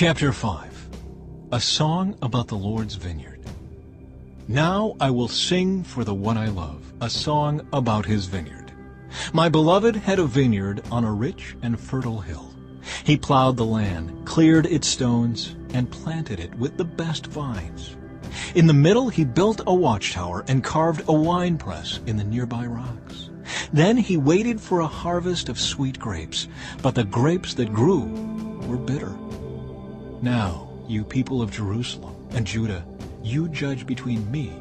Chapter 5. A Song About the Lord's Vineyard. Now I will sing for the one I love, a song about his vineyard. My beloved had a vineyard on a rich and fertile hill. He plowed the land, cleared its stones, and planted it with the best vines. In the middle he built a watchtower and carved a winepress in the nearby rocks. Then he waited for a harvest of sweet grapes, but the grapes that grew were bitter. Now, you people of Jerusalem and Judah, you judge between me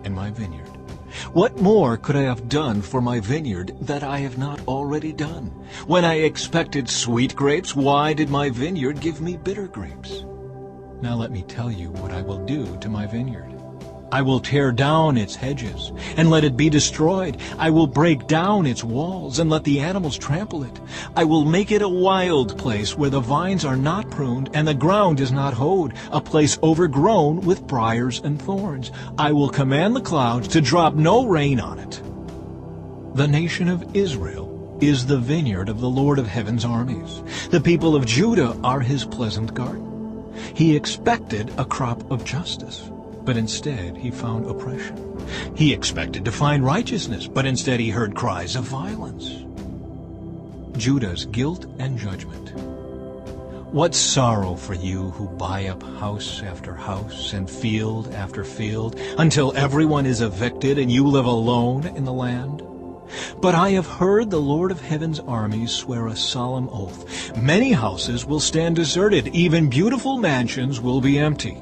and my vineyard. What more could I have done for my vineyard that I have not already done? When I expected sweet grapes, why did my vineyard give me bitter grapes? Now let me tell you what I will do to my vineyard. I will tear down its hedges and let it be destroyed. I will break down its walls and let the animals trample it. I will make it a wild place where the vines are not pruned and the ground is not hoed, a place overgrown with briars and thorns. I will command the clouds to drop no rain on it. The nation of Israel is the vineyard of the Lord of heaven's armies. The people of Judah are his pleasant garden. He expected a crop of justice, but instead he found oppression. He expected to find righteousness, but instead he heard cries of violence. Judah's guilt and judgment. What sorrow for you who buy up house after house and field after field, until everyone is evicted and you live alone in the land. But I have heard the Lord of heaven's armies swear a solemn oath. Many houses will stand deserted, even beautiful mansions will be empty.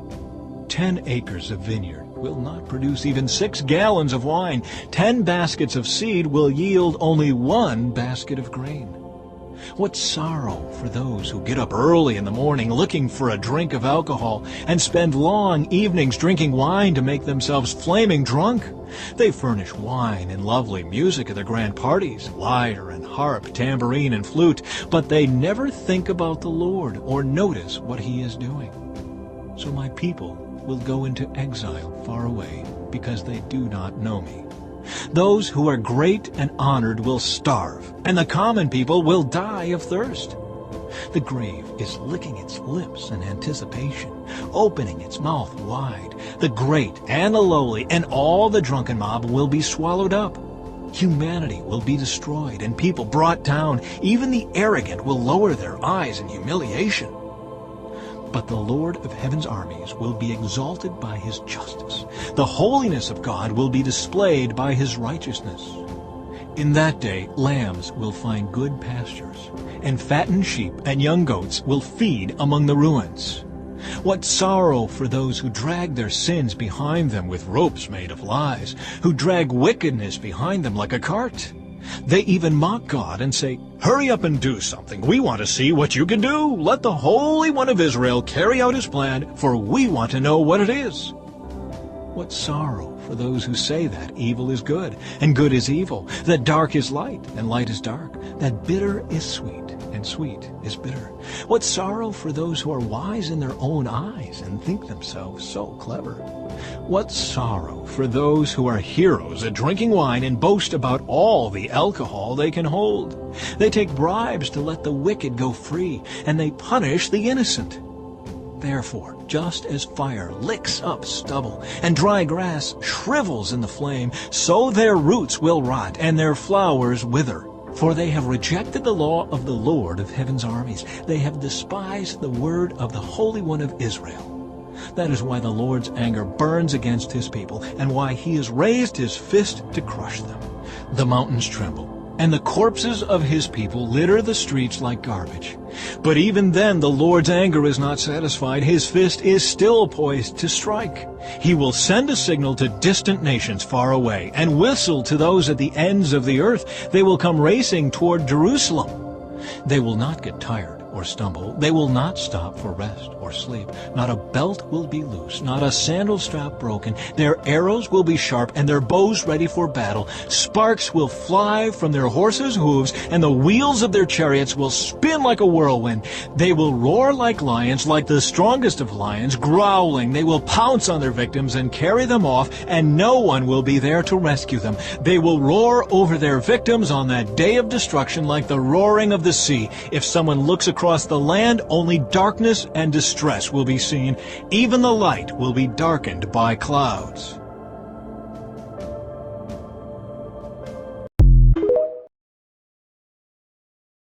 10 acres of vineyard will not produce even 6 gallons of wine. 10 baskets of seed will yield only 1 basket of grain. What sorrow for those who get up early in the morning looking for a drink of alcohol and spend long evenings drinking wine to make themselves flaming drunk. They furnish wine and lovely music at their grand parties, lyre and harp, tambourine and flute, but they never think about the Lord or notice what he is doing. So my people will go into exile far away because they do not know me. Those who are great and honored will starve, and the common people will die of thirst. The grave is licking its lips in anticipation, opening its mouth wide. The great and the lowly and all the drunken mob will be swallowed up. Humanity will be destroyed and people brought down. Even the arrogant will lower their eyes in humiliation. But the Lord of heaven's armies will be exalted by his justice. The holiness of God will be displayed by his righteousness. In that day lambs will find good pastures, and fattened sheep and young goats will feed among the ruins. What sorrow for those who drag their sins behind them with ropes made of lies, who drag wickedness behind them like a cart. They even mock God and say, "Hurry up and do something. We want to see what you can do. Let the Holy One of Israel carry out his plan, for we want to know what it is." What sorrow for those who say that evil is good and good is evil, that dark is light and light is dark, that bitter is sweet and sweet is bitter. What sorrow for those who are wise in their own eyes and think themselves so clever. What sorrow for those who are heroes at drinking wine and boast about all the alcohol they can hold. They take bribes to let the wicked go free, and they punish the innocent. Therefore, just as fire licks up stubble and dry grass shrivels in the flame, so their roots will rot and their flowers wither. For they have rejected the law of the Lord of heaven's armies. They have despised the word of the Holy One of Israel. That is why the Lord's anger burns against his people, and why he has raised his fist to crush them. The mountains tremble, and the corpses of his people litter the streets like garbage. But even then the Lord's anger is not satisfied. His fist is still poised to strike. He will send a signal to distant nations far away, and whistle to those at the ends of the earth. They will come racing toward Jerusalem. They will not get tired or stumble. They will not stop for rest or sleep. Not a belt will be loose, not a sandal strap broken. Their arrows will be sharp and their bows ready for battle. Sparks will fly from their horses' hooves, and the wheels of their chariots will spin like a whirlwind. They will roar like lions, like the strongest of lions, growling. They will pounce on their victims and carry them off, and no one will be there to rescue them. They will roar over their victims on that day of destruction like the roaring of the sea. If someone looks across across the land, only darkness and distress will be seen. Even the light will be darkened by clouds.